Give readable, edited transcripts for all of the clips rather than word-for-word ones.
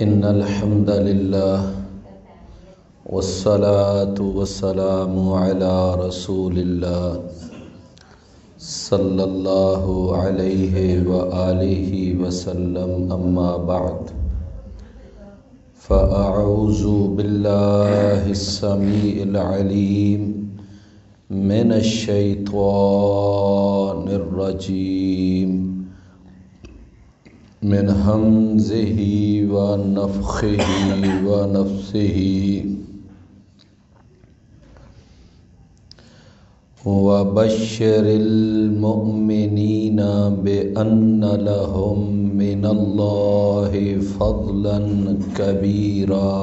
إن الحمد لله والصلاة والسلام على رسول الله صلى الله عليه وآله وسلم أما بعد فأعوذ بالله السميع العليم من الشيطان الرجيم من همزه ونفخه ونفثه وبشر المؤمنين بأن لهم من الله فضلا كبيرا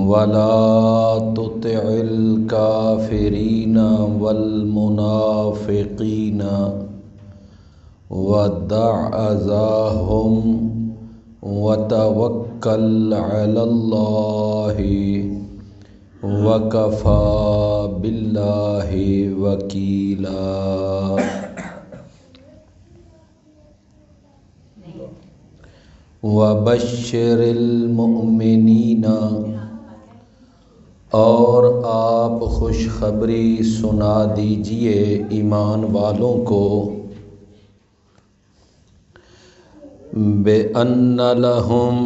ولا تطع الكافرين والمنافقين ودع أذاهم وتوكل على الله وكفى بالله وكيلا وبشر المؤمنین، اور آپ خوشخبری سنا دیجئے ایمان والوں کو، بِأَنَّ لَهُمْ،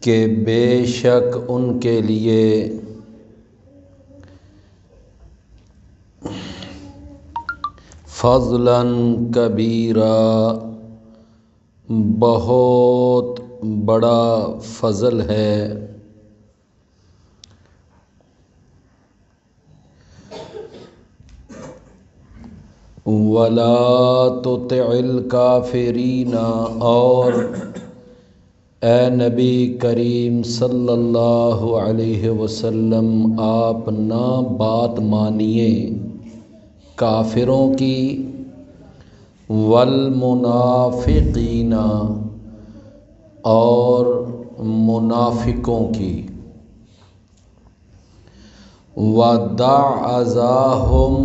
کہ بے شک ان کے لیے، فضلاً کبیرا، بہت بڑا فضل ہے، وَلَا تُطِعِ الْكَافِرِينَ، اور اے نبی کریم صلی اللہ علیہ وسلم آپ نہ بات مانیے کافروں کی، والمنافقین، اور منافقوں کی، وَدَعْ أَذَاهُمْ،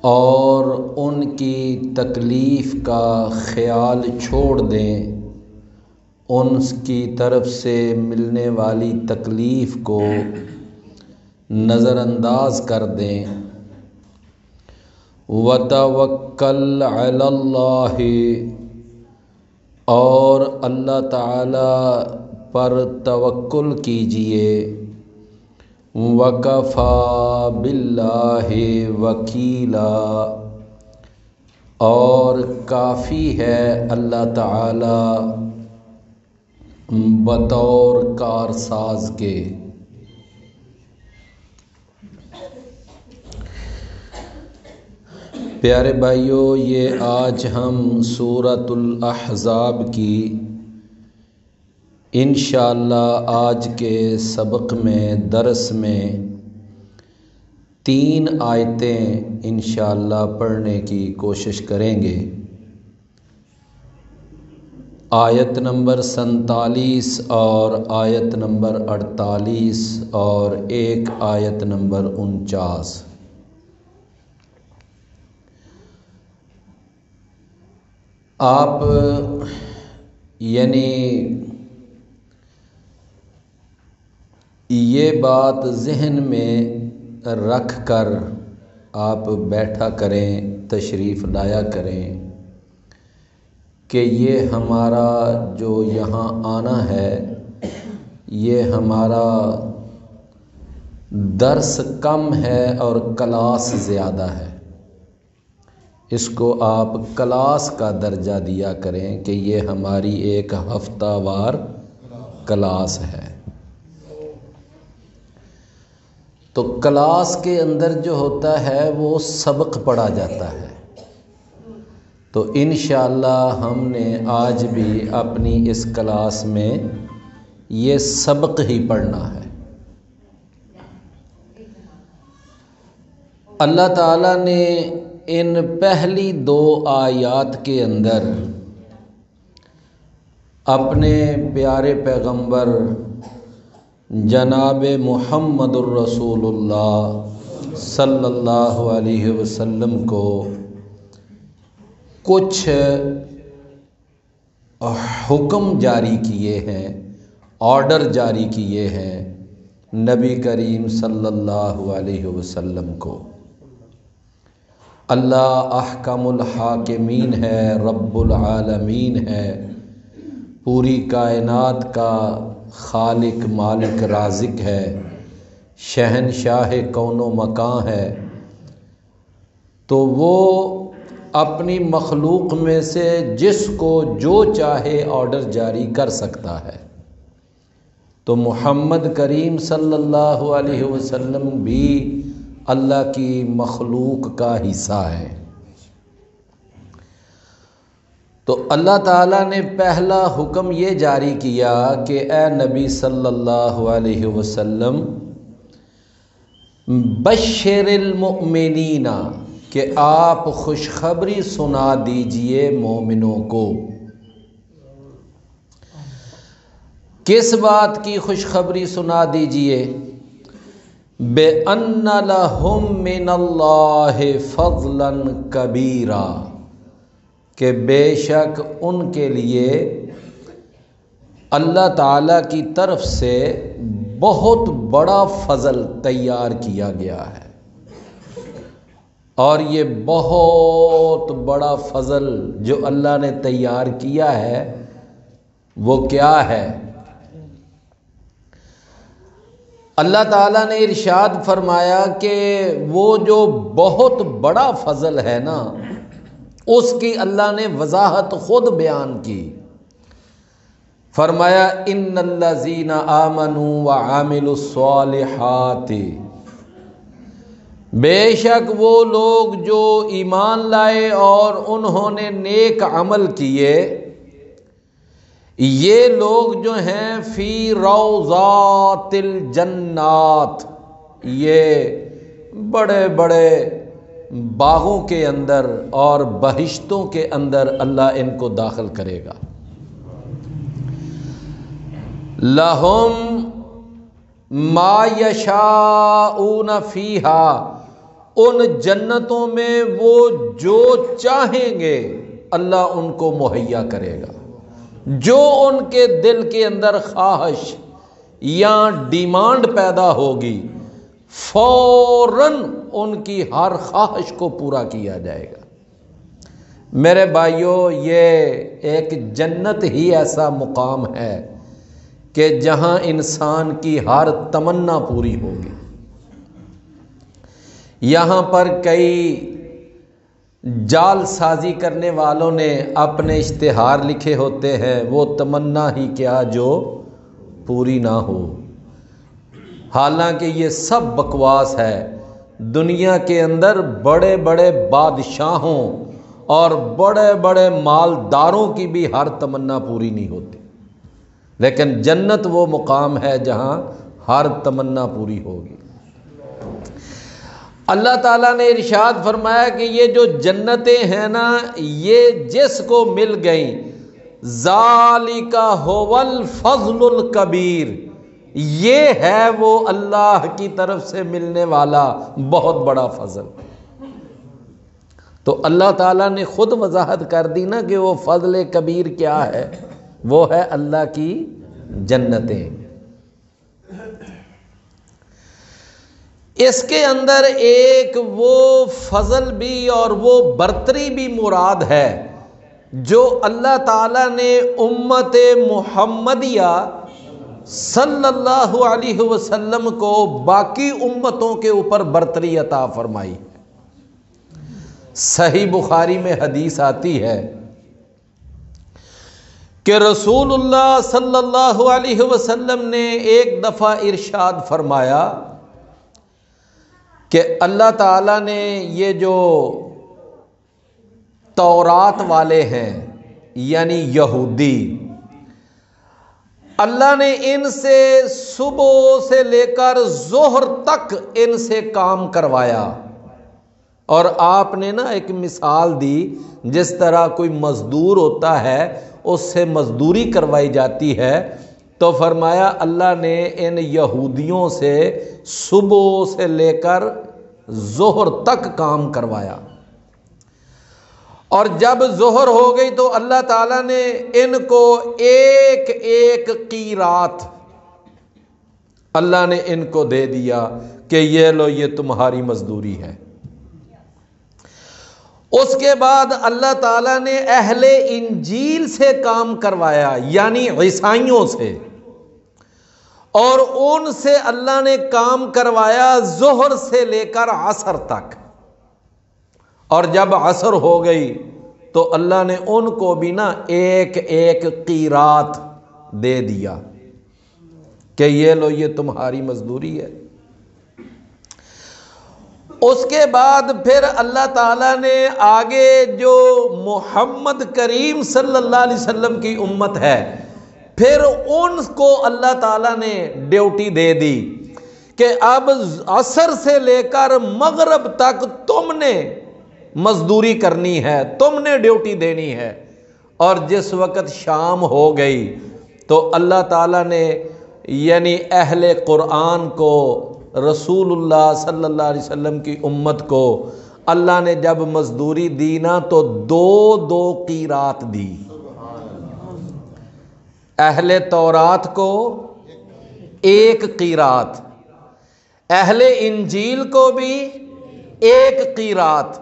اور ان کی تکلیف کا خیال چھوڑ دیں، ان کی طرف سے ملنے والی تکلیف کو نظر انداز کر دیں، وَتَوَكَّلْ عَلَى اللَّهِ، اور اللہ تعالی پر توکل کیجئے، وَكَفَى بِاللَّهِ وَكِيلًا، اور کافی ہے اللہ تعالی بطور کارساز کے۔ پیارے بھائیو، یہ آج ہم سورۃ الاحزاب کی انشاءاللہ آج کے سبق میں درس میں 3 آیتیں انشاءاللہ پڑھنے کی کوشش کریں گے۔ آیت نمبر 47 اور آیت نمبر 48 اور ایک آیت نمبر 49۔ آپ یعنی یہ بات ذہن میں رکھ کر آپ بیٹھا کریں، تشریف لایا کریں کہ یہ ہمارا جو یہاں آنا ہے، یہ ہمارا درس کم ہے اور کلاس زیادہ ہے۔ اس کو آپ کلاس کا درجہ دیا کریں کہ یہ ہماری ایک ہفتہ وار کلاس ہے۔ تو کلاس کے اندر جو ہوتا ہے وہ سبق پڑھا جاتا ہے، تو انشاءاللہ ہم نے آج بھی اپنی اس کلاس میں یہ سبق ہی پڑھنا ہے۔ اللہ تعالیٰ نے ان پہلی 2 آیات کے اندر اپنے پیارے پیغمبر جناب محمد الرسول اللہ صلی اللہ علیہ وسلم کو کچھ حکم جاری کیے ہیں، آرڈر جاری کیے ہیں نبی کریم صلی اللہ علیہ وسلم کو۔ اللہ احکم الحاکمین ہے، رب العالمین ہے، پوری کائنات کا خالق مالک رازق ہے، شہنشاہ کون و مکان ہے، تو وہ اپنی مخلوق میں سے جس کو جو چاہے آرڈر جاری کر سکتا ہے۔ تو محمد کریم صلی اللہ علیہ وسلم بھی اللہ کی مخلوق کا حصہ ہے۔ تو اللہ تعالیٰ نے پہلا حکم یہ جاری کیا کہ اے نبی صلی اللہ علیہ وسلم بشر المؤمنین، کہ آپ خوشخبری سنا دیجئے مومنوں کو۔ کس بات کی خوشخبری سنا دیجئے؟ بِأَنَّ لَهُم مِّنَ اللَّهِ فَضْلًا كَبِيرًا، کہ بے شک ان کے لیے اللہ تعالیٰ کی طرف سے بہت بڑا فضل تیار کیا گیا ہے۔ اور یہ بہت بڑا فضل جو اللہ نے تیار کیا ہے وہ کیا ہے؟ اللہ تعالیٰ نے ارشاد فرمایا کہ وہ جو بہت بڑا فضل ہے نا، اس کی اللہ نے وضاحت خود بیان کی۔ فرمایا ان الذین آمنوا وعملوا الصالحات، بے شک وہ لوگ جو ایمان لائے اور انہوں نے نیک عمل کیے، یہ لوگ جو ہیں فی روضات الجنات، یہ بڑے بڑے باغوں کے اندر اور بہشتوں کے اندر اللہ ان کو داخل کرے گا۔ لہم ما یشاءون فیہا، ان جنتوں میں وہ جو چاہیں گے اللہ ان کو مہیا کرے گا۔ جو ان کے دل کے اندر خواہش یا ڈیمانڈ پیدا ہوگی، فوراً ان کی ہر خواہش کو پورا کیا جائے گا۔ میرے بھائیوں، یہ ایک جنت ہی ایسا مقام ہے کہ جہاں انسان کی ہر تمنا پوری ہوگی۔ یہاں پر کئی جال سازی کرنے والوں نے اپنے اشتہار لکھے ہوتے ہیں، وہ تمنا ہی کیا جو پوری نہ ہو۔ حالانکہ یہ سب بکواس ہے۔ دنیا کے اندر بڑے بڑے بادشاہوں اور بڑے بڑے مالداروں کی بھی ہر تمنا پوری نہیں ہوتی، لیکن جنت وہ مقام ہے جہاں ہر تمنا پوری ہوگی۔ اللہ تعالیٰ نے ارشاد فرمایا کہ یہ جو جنتیں ہیں نا، یہ جس کو مل گئیں، ذالک ھو الفضل الکبیر، یہ ہے وہ اللہ کی طرف سے ملنے والا بہت بڑا فضل۔ تو اللہ تعالیٰ نے خود وضاحت کر دی نا کہ وہ فضل کبیر کیا ہے، وہ ہے اللہ کی جنتیں۔ اس کے اندر ایک وہ فضل بھی اور وہ برتری بھی مراد ہے جو اللہ تعالیٰ نے امت محمدیہ صلی اللہ علیہ وسلم کو باقی امتوں کے اوپر برتری عطا فرمائی۔ صحیح بخاری میں حدیث آتی ہے کہ رسول اللہ صلی اللہ علیہ وسلم نے ایک دفعہ ارشاد فرمایا کہ اللہ تعالیٰ نے یہ جو تورات والے ہیں یعنی یہودی، اللہ نے ان سے صبح سے لے کر ظہر تک ان سے کام کروایا۔ اور آپ نے نا ایک مثال دی، جس طرح کوئی مزدور ہوتا ہے اس سے مزدوری کروائی جاتی ہے، تو فرمایا اللہ نے ان یہودیوں سے صبح سے لے کر ظہر تک کام کروایا۔ اور جب ظہر ہو گئی تو اللہ تعالیٰ نے ان کو ایک ایک قیرات اللہ نے ان کو دے دیا کہ یہ لو، یہ تمہاری مزدوری ہے۔ اس کے بعد اللہ تعالیٰ نے اہل انجیل سے کام کروایا، یعنی عیسائیوں سے، اور ان سے اللہ نے کام کروایا ظہر سے لے کر عصر تک، اور جب عصر ہو گئی تو اللہ نے ان کو بھی نا ایک ایک قیرات دے دیا کہ یہ لو، یہ تمہاری مزدوری ہے۔ اس کے بعد پھر اللہ تعالیٰ نے آگے جو محمد کریم صلی اللہ علیہ وسلم کی امت ہے، پھر ان کو اللہ تعالیٰ نے ڈیوٹی دے دی کہ اب عصر سے لے کر مغرب تک تم نے مزدوری کرنی ہے، تم نے ڈیوٹی دینی ہے۔ اور جس وقت شام ہو گئی تو اللہ تعالیٰ نے یعنی اہل قرآن کو، رسول اللہ صلی اللہ علیہ وسلم کی امت کو اللہ نے جب مزدوری دی نا تو دو دو قیرات دی۔ اہل تورات کو ایک قیرات، اہل انجیل کو بھی ایک قیرات،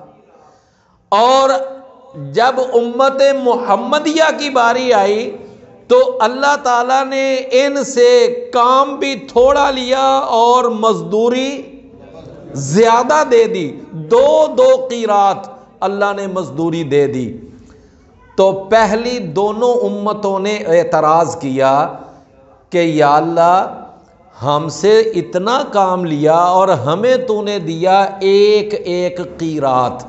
اور جب امت محمدیہ کی باری آئی تو اللہ تعالیٰ نے ان سے کام بھی تھوڑا لیا اور مزدوری زیادہ دے دی، دو دو قیرات اللہ نے مزدوری دے دی۔ تو پہلی دونوں امتوں نے اعتراض کیا کہ یا اللہ، ہم سے اتنا کام لیا اور ہمیں تو نے دیا ایک ایک قیرات،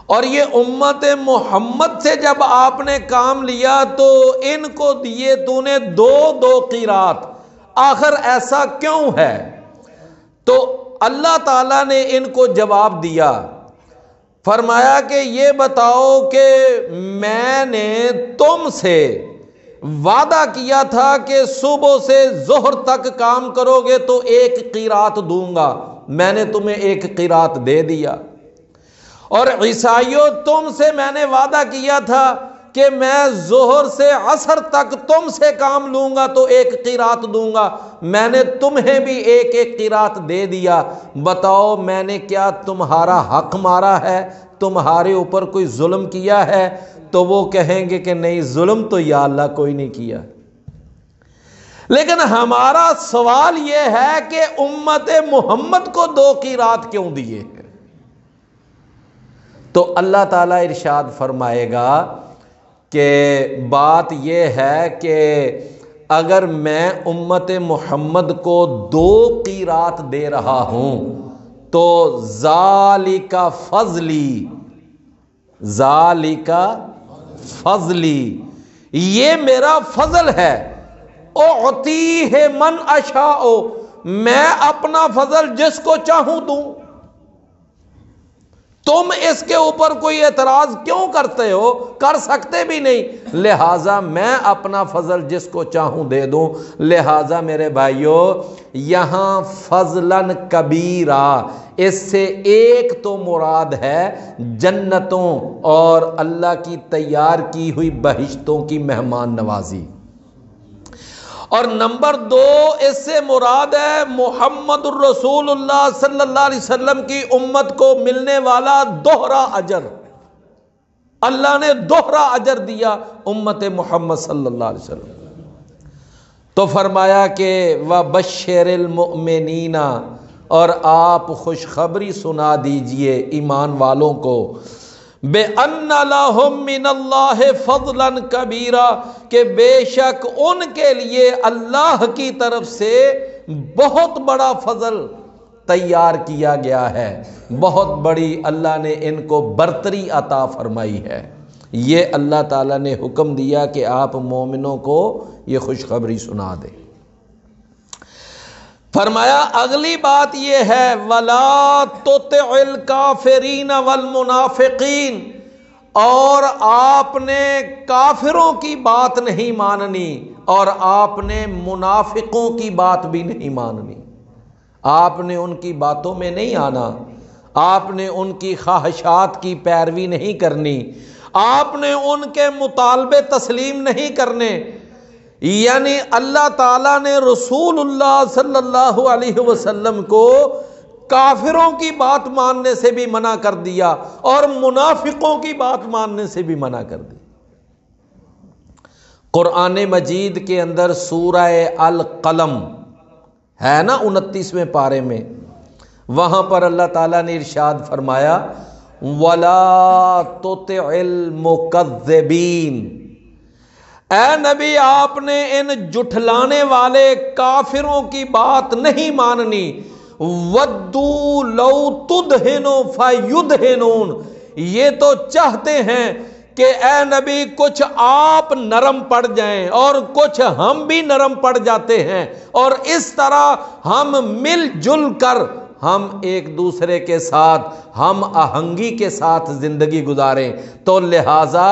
اور یہ امت محمد سے جب آپ نے کام لیا تو ان کو دیے تو نے دو دو قیرات، آخر ایسا کیوں ہے؟ تو اللہ تعالیٰ نے ان کو جواب دیا، فرمایا کہ یہ بتاؤ کہ میں نے تم سے وعدہ کیا تھا کہ صبح سے ظہر تک کام کرو گے تو ایک قیرات دوں گا، میں نے تمہیں ایک قیرات دے دیا۔ اور عیسائیوں، تم سے میں نے وعدہ کیا تھا کہ میں ظہر سے عصر تک تم سے کام لوں گا تو ایک قیرات دوں گا، میں نے تمہیں بھی ایک ایک قیرات دے دیا، بتاؤ میں نے کیا تمہارا حق مارا ہے، تمہارے اوپر کوئی ظلم کیا ہے؟ تو وہ کہیں گے کہ نہیں، ظلم تو یا اللہ کوئی نہیں کیا۔ لیکن ہمارا سوال یہ ہے کہ امت محمد کو دو قیرات کیوں دیے؟ تو اللہ تعالیٰ ارشاد فرمائے گا کہ بات یہ ہے کہ اگر میں امت محمد کو دو قیرات دے رہا ہوں تو ذالک فضلی، ذالک فضلی، یہ میرا فضل ہے، اعطیہ من اشاء، میں اپنا فضل جس کو چاہوں دوں۔ تم اس کے اوپر کوئی اعتراض کیوں کرتے ہو؟ کر سکتے بھی نہیں، لہٰذا میں اپنا فضل جس کو چاہوں دے دوں۔ لہٰذا میرے بھائیوں، یہاں فضلاً کبیرہ، اس سے ایک تو مراد ہے جنتوں اور اللہ کی تیار کی ہوئی بہشتوں کی مہمان نوازی، اور نمبر دو اس سے مراد ہے محمد الرسول اللہ صلی اللہ علیہ وسلم کی امت کو ملنے والا دوہرا اجر۔ اللہ نے دوہرا اجر دیا امت محمد صلی اللہ علیہ وسلم۔ تو فرمایا کہ وَبَشِّرِ الْمُؤْمِنِينَ، اور آپ خوشخبری سنا دیجئے ایمان والوں کو، بِأَنَّ لَهُم مِّنَ اللَّهِ فَضْلًا كَبِيرًا، کہ بے شک ان کے لیے اللہ کی طرف سے بہت بڑا فضل تیار کیا گیا ہے، بہت بڑی اللہ نے ان کو برتری عطا فرمائی ہے۔ یہ اللہ تعالیٰ نے حکم دیا کہ آپ مومنوں کو یہ خوشخبری سنا دیں۔ فرمایا اگلی بات یہ ہے وَلَا تُطِعِ الْكَافِرِينَ وَالْمُنَافِقِينَ، اور آپ نے کافروں کی بات نہیں ماننی اور آپ نے منافقوں کی بات بھی نہیں ماننی، آپ نے ان کی باتوں میں نہیں آنا، آپ نے ان کی خواہشات کی پیروی نہیں کرنی، آپ نے ان کے مطالبے تسلیم نہیں کرنے۔ یعنی اللہ تعالیٰ نے رسول اللہ صلی اللہ علیہ وسلم کو کافروں کی بات ماننے سے بھی منع کر دیا اور منافقوں کی بات ماننے سے بھی منع کر دی۔ قرآن مجید کے اندر سورہ القلم ہے نا 29ویں پارے میں، وہاں پر اللہ تعالیٰ نے ارشاد فرمایا وَلَا تُطِعِ الْمُكَذِّبِينَ، اے نبی آپ نے ان جھٹلانے والے کافروں کی بات نہیں ماننی۔ وَدُّوا لَوْ تُدْهِنُوا فَيُدْهِنُونَ، یہ تو چاہتے ہیں کہ اے نبی کچھ آپ نرم پڑ جائیں اور کچھ ہم بھی نرم پڑ جاتے ہیں، اور اس طرح ہم مل جل کر ہم ایک دوسرے کے ساتھ ہم آہنگی کے ساتھ زندگی گزاریں۔ تو لہٰذا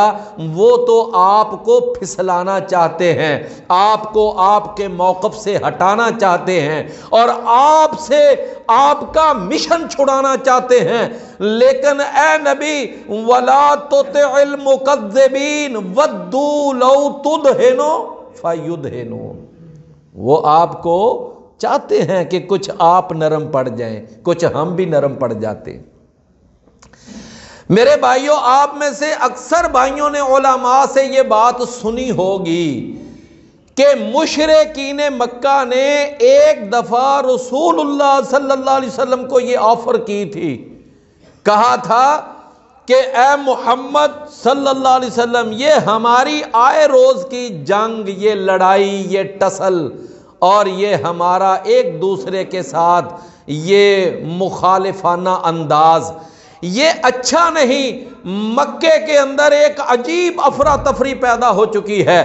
وہ تو آپ کو پھسلانا چاہتے ہیں، آپ کو آپ کے موقف سے ہٹانا چاہتے ہیں اور آپ سے آپ کا مشن چھڑانا چاہتے ہیں، لیکن اے نبی وَلَا تُطِعِ الْمُكَذِّبِينَ وَدُّوا لَوْ تُدْهِنُوا فَيُدْهِنُونَ، وہ آپ کو چاہتے ہیں کہ کچھ آپ نرم پڑ جائیں، کچھ ہم بھی نرم پڑ جاتے ہیں۔ میرے بھائیوں، آپ میں سے اکثر بھائیوں نے علماء سے یہ بات سنی ہوگی کہ مشرکین مکہ نے ایک دفعہ رسول اللہ صلی اللہ علیہ وسلم کو یہ آفر کی تھی، کہا تھا کہ اے محمد صلی اللہ علیہ وسلم، یہ ہماری آئے روز کی جنگ، یہ لڑائی، یہ ٹسل اور یہ ہمارا ایک دوسرے کے ساتھ یہ مخالفانہ انداز، یہ اچھا نہیں۔ مکے کے اندر ایک عجیب افراتفری پیدا ہو چکی ہے،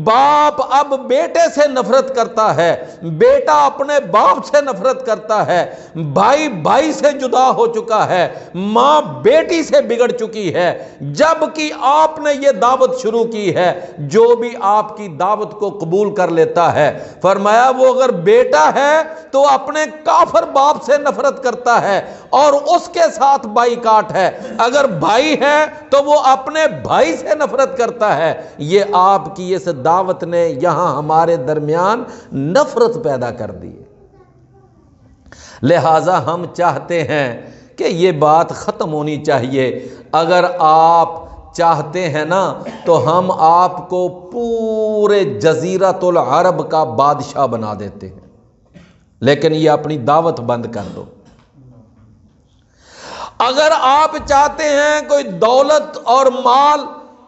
باپ اب بیٹے سے نفرت کرتا ہے، بیٹا اپنے باپ سے نفرت کرتا ہے، بھائی بھائی سے جدا ہو چکا ہے، ماں بیٹی سے بگڑ چکی ہے، جب کہ آپ نے یہ دعوت شروع کی ہے۔ جو بھی آپ کی دعوت کو قبول کر لیتا ہے، فرمایا وہ اگر بیٹا ہے تو اپنے کافر باپ سے نفرت کرتا ہے اور اس کے ساتھ بائیکاٹ ہے، اگر بھائی ہے تو وہ اپنے بھائی سے نفرت کرتا ہے۔ یہ آپ کی اس دعوت نے یہاں ہمارے درمیان نفرت پیدا کر دی، لہٰذا ہم چاہتے ہیں کہ یہ بات ختم ہونی چاہیے۔ اگر آپ چاہتے ہیں نا تو ہم آپ کو پورے جزیرۃ العرب کا بادشاہ بنا دیتے ہیں، لیکن یہ اپنی دعوت بند کر دو۔ اگر آپ چاہتے ہیں کوئی دولت اور مال،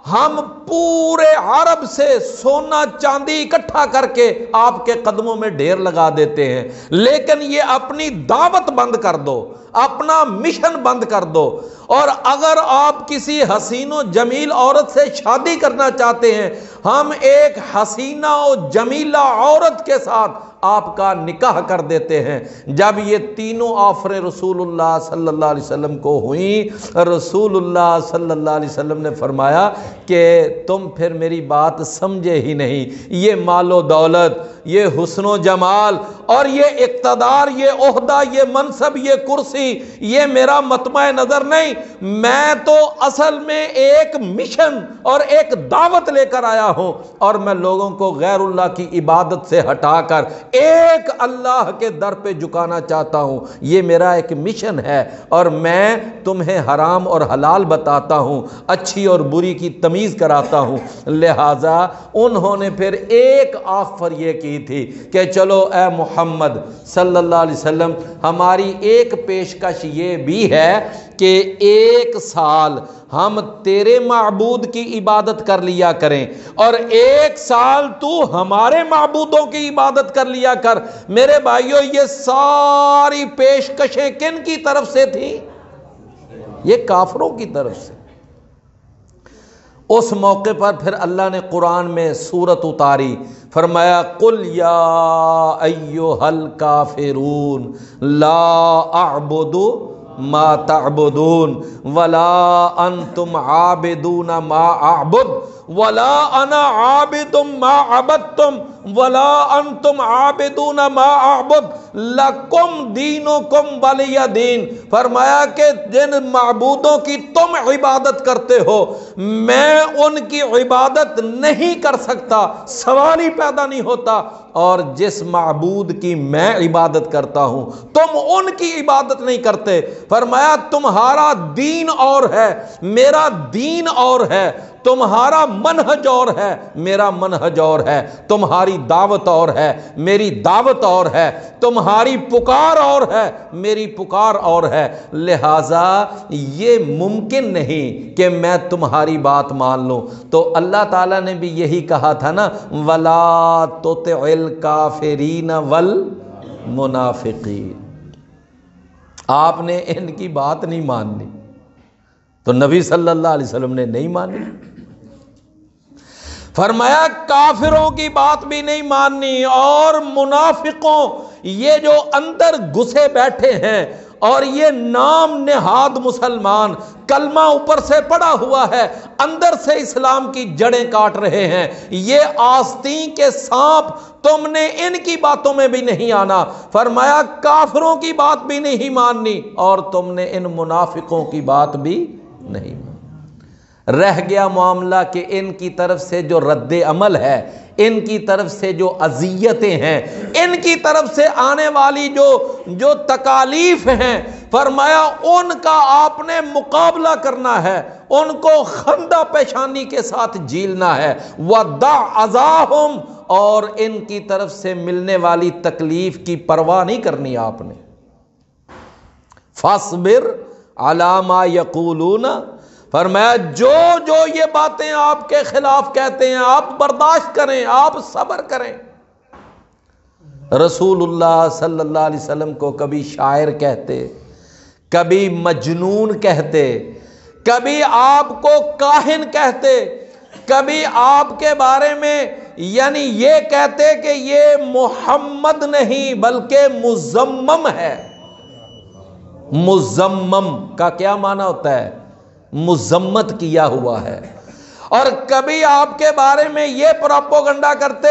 ہم پورے عرب سے سونا چاندی اکٹھا کر کے آپ کے قدموں میں ڈھیر لگا دیتے ہیں، لیکن یہ اپنی دعوت بند کر دو، اپنا مشن بند کر دو۔ اور اگر آپ کسی حسین و جمیل عورت سے شادی کرنا چاہتے ہیں، ہم ایک حسینہ و جمیلہ عورت کے ساتھ آپ کا نکاح کر دیتے ہیں۔ جب یہ تینوں آفریں رسول اللہ صلی اللہ علیہ وسلم کو ہوئیں، رسول اللہ صلی اللہ علیہ وسلم نے فرمایا کہ تم پھر میری بات سمجھے ہی نہیں، یہ مال و دولت، یہ حسن و جمال اور یہ اقتدار، یہ عہدہ، یہ منصب، یہ کرسی، یہ میرا مطمع نظر نہیں، میں تو اصل میں ایک مشن اور ایک دعوت لے کر آیا ہوں، اور میں لوگوں کو غیر اللہ کی عبادت سے ہٹا کر ایک اللہ کے در پہ جھکانا چاہتا ہوں۔ یہ میرا ایک مشن ہے، اور میں تمہیں حرام اور حلال بتاتا ہوں، اچھی اور بری کی تمیز کراتا ہوں۔ لہٰذا انہوں نے پھر ایک آفر یہ کی تھی کہ چلو اے محمد صلی اللہ علیہ وسلم، ہماری ایک پیشکش یہ بھی ہے کہ 1 سال ہم تیرے معبود کی عبادت کر لیا کریں اور 1 سال تو ہمارے معبودوں کی عبادت کر لیا کر۔ میرے بھائیوں، یہ ساری پیشکشیں کن کی طرف سے تھیں؟ یہ کافروں کی طرف سے۔ اس موقع پر پھر اللہ نے قرآن میں سورت اتاری، فرمایا قل یا ایھا الکافرون لا اعبد ما تعبدون ولا انتم عابدون ما اعبد ولا انا عابد ما عبدتم ولا انتم عابدون ما اعبد لکم دینکم ولی دین، فرمایا کہ جن معبودوں کی تم عبادت کرتے ہو میں ان کی عبادت نہیں کر سکتا، سوال ہی پیدا نہیں ہوتا، اور جس معبود کی میں عبادت کرتا ہوں تم ان کی عبادت نہیں کرتے۔ فرمایا تمہارا دین اور ہے، میرا دین اور ہے، تمہارا منہج اور ہے، میرا منہج اور ہے، تمہاری دعوت اور ہے، میری دعوت اور ہے، تمہاری پکار اور ہے، میری پکار اور ہے، لہٰذا یہ ممکن نہیں کہ میں تمہاری بات مان لوں۔ تو اللہ تعالیٰ نے بھی یہی کہا تھا نا، وَلَا تُطِعِ الْكَافِرِينَ وَالْمُنَافِقِينَ، آپ نے ان کی بات نہیں ماننی، تو نبی صلی اللہ علیہ وسلم نے نہیں مانی۔ فرمایا کافروں کی بات بھی نہیں ماننی، اور منافقوں، یہ جو اندر گھسے بیٹھے ہیں اور یہ نام نہاد مسلمان، کلمہ اوپر سے پڑا ہوا ہے، اندر سے اسلام کی جڑیں کاٹ رہے ہیں، یہ آستین کے سانپ، تم نے ان کی باتوں میں بھی نہیں آنا۔ فرمایا کافروں کی بات بھی نہیں ماننی، اور تم نے ان منافقوں کی بات بھی نہیں ماننی۔ رہ گیا معاملہ کہ ان کی طرف سے جو رد عمل ہے، ان کی طرف سے جو اذیتیں ہیں، ان کی طرف سے آنے والی جو تکالیف ہیں، فرمایا ان کا آپ نے مقابلہ کرنا ہے، ان کو خندہ پیشانی کے ساتھ جھیلنا ہے، وَدَعْ عَذَاهُمْ، اور ان کی طرف سے ملنے والی تکلیف کی پرواہ نہیں کرنی آپ نے۔ فَاصْبِرْ عَلَىٰ مَا يَقُولُونَ، فرمایا جو یہ باتیں آپ کے خلاف کہتے ہیں آپ برداشت کریں، آپ صبر کریں۔ رسول اللہ صلی اللہ علیہ وسلم کو کبھی شاعر کہتے، کبھی مجنون کہتے، کبھی آپ کو کاہن کہتے، کبھی آپ کے بارے میں یعنی یہ کہتے کہ یہ محمد نہیں بلکہ مزمم ہے۔ مزمم کا کیا معنی ہوتا ہے؟ مذمت کیا ہوا ہے۔ اور کبھی آپ کے بارے میں یہ پروپیگنڈا کرتے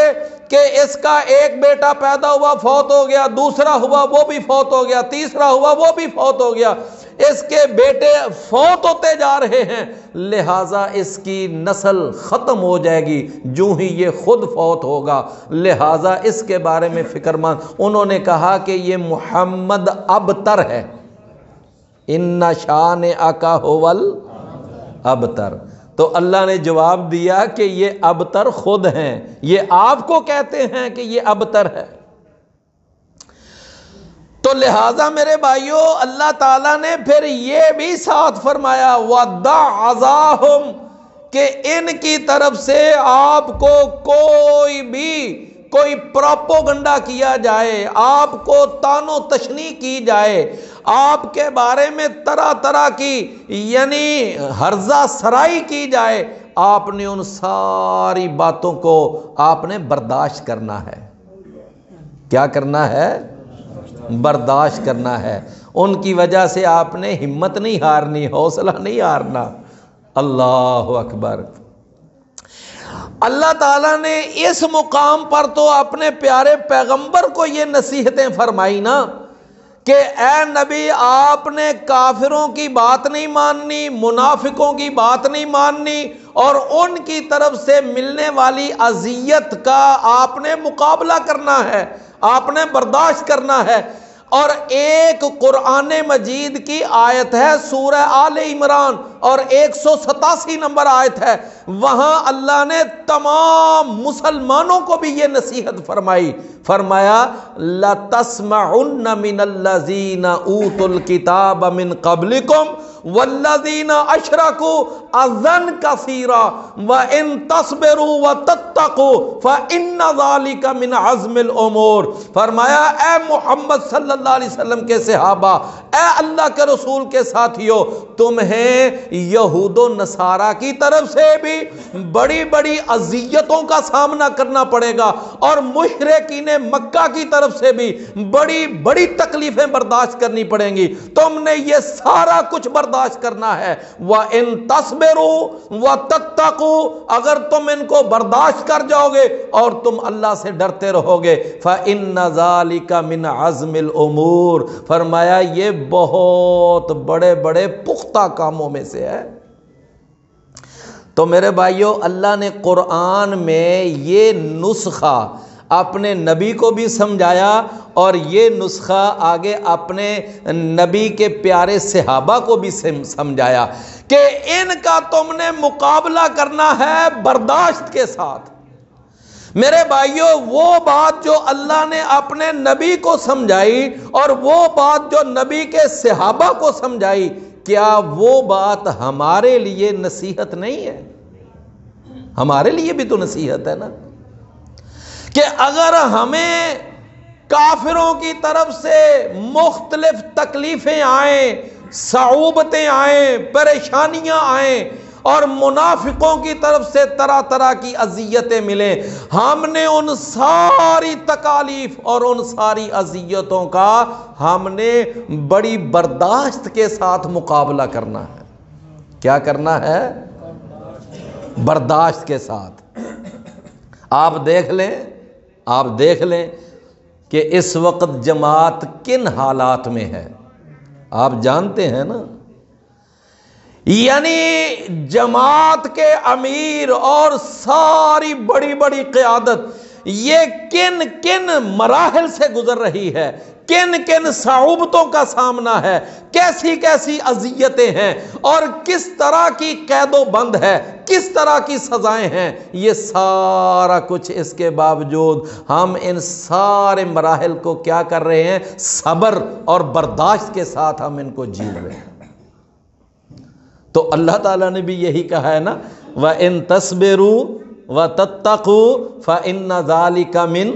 کہ اس کا ایک بیٹا پیدا ہوا فوت ہو گیا، دوسرا ہوا وہ بھی فوت ہو گیا، تیسرا ہوا وہ بھی فوت ہو گیا، اس کے بیٹے فوت ہوتے جا رہے ہیں، لہٰذا اس کی نسل ختم ہو جائے گی جو ہی یہ خود فوت ہوگا، لہٰذا اس کے بارے میں فکر مند۔ انہوں نے کہا کہ یہ محمد ابتر ہے، ان شانئک ھو الابتر، تو اللہ نے جواب دیا کہ یہ ابتر خود ہیں، یہ آپ کو کہتے ہیں کہ یہ ابتر ہے۔ تو لہٰذا میرے بھائیوں اللہ تعالیٰ نے پھر یہ بھی ساتھ فرمایا وَدَعْ عَذَاهُمْ، کہ ان کی طرف سے آپ کو کوئی پروپیگنڈا کیا جائے، آپ کو تان و تشنیع کی جائے، آپ کے بارے میں طرح طرح کی یعنی ہرزہ سرائی کی جائے، آپ نے ان ساری باتوں کو آپ نے برداشت کرنا ہے۔ کیا کرنا ہے؟ برداشت کرنا ہے۔ ان کی وجہ سے آپ نے ہمت نہیں ہارنی، حوصلہ نہیں ہارنا۔ اللہ اکبر۔ اللہ تعالیٰ نے اس مقام پر تو اپنے پیارے پیغمبر کو یہ نصیحتیں فرمائی نا کہ اے نبی آپ نے کافروں کی بات نہیں ماننی، منافقوں کی بات نہیں ماننی، اور ان کی طرف سے ملنے والی اذیت کا آپ نے مقابلہ کرنا ہے، آپ نے برداشت کرنا ہے۔ اور ایک قرآن مجید کی آیت ہے سورہ آل عمران اور 187 نمبر آیت ہے، وہاں اللہ نے تمام مسلمانوں کو بھی یہ نصیحت فرمائی، فرمایا لَتَسْمَعُنَّ مِنَ الَّذِينَ أُوتُوا الْكِتَابَ مِنْ قَبْلِكُمْ وَالَّذِينَ أَشْرَكُوا أَذًى كَثِيرًا وَإِن تَصْبِرُوا وَتَتَّقُوا فَإِنَّ ذَلِكَ مِنْ عَزْمِ الْأُمُورِ۔ فرمایا اے محمد صلی اللہ علیہ وسلم کے صحابہ، اے اللہ کے رسول کے ساتھیوں، تمہیں یہود و نصارہ کی طرف سے بھی بڑی بڑی اذیتوں کا سامنا کرنا پڑے گا، اور مشرکین مکہ کی طرف سے بھی بڑی بڑی تکلیفیں برداشت کرنی پڑیں گی۔ تم نے یہ سارا کچھ برداشت کرنا ہے۔ وَإِن تَصْبِرُوا وَتَتَّقُوا، اگر تم ان کو برداشت کر جاؤ گے اور تم اللہ سے ڈرتے رہو گے، فَإِنَّ ذَلِكَ مِنْ عَزْمِ الْأُمُورِ، فرمایا یہ بہت بڑے بڑے پختہ کاموں میں سے ہے۔ تو میرے بھائیو، اللہ نے قرآن میں یہ نسخہ اپنے نبی کو بھی سمجھایا، اور یہ نسخہ آگے اپنے نبی کے پیارے صحابہ کو بھی سمجھایا کہ ان کا تم نے مقابلہ کرنا ہے برداشت کے ساتھ۔ میرے بھائیو، وہ بات جو اللہ نے اپنے نبی کو سمجھائی اور وہ بات جو نبی کے صحابہ کو سمجھائی، کیا وہ بات ہمارے لیے نصیحت نہیں ہے؟ ہمارے لیے بھی تو نصیحت ہے نا، کہ اگر ہمیں کافروں کی طرف سے مختلف تکلیفیں آئیں، صعوبتیں آئیں، پریشانیاں آئیں، اور منافقوں کی طرف سے طرح طرح کی اذیتیں ملیں، ہم نے ان ساری تکالیف اور ان ساری اذیتوں کا ہم نے بڑی برداشت کے ساتھ مقابلہ کرنا ہے۔ کیا کرنا ہے؟ برداشت کے ساتھ۔ آپ دیکھ لیں کہ اس وقت جماعت کن حالات میں ہے، آپ جانتے ہیں نا۔ یعنی جماعت کے امیر اور ساری بڑی بڑی قیادت یہ کن کن مراحل سے گزر رہی ہے، کن کن صعوبتوں کا سامنا ہے، کیسی کیسی اذیتیں ہیں، اور کس طرح کی قید و بند ہے، کس طرح کی سزائیں ہیں۔ یہ سارا کچھ اس کے باوجود ہم ان سارے مراحل کو کیا کر رہے ہیں؟ صبر اور برداشت کے ساتھ ہم ان کو جیل رہے ہیں۔ تو اللہ تعالیٰ نے بھی یہی کہا ہے نا، وَإِن تَصْبِرُوا وَتَتَّقُوا فَإِنَّ ذَلِكَ مِنْ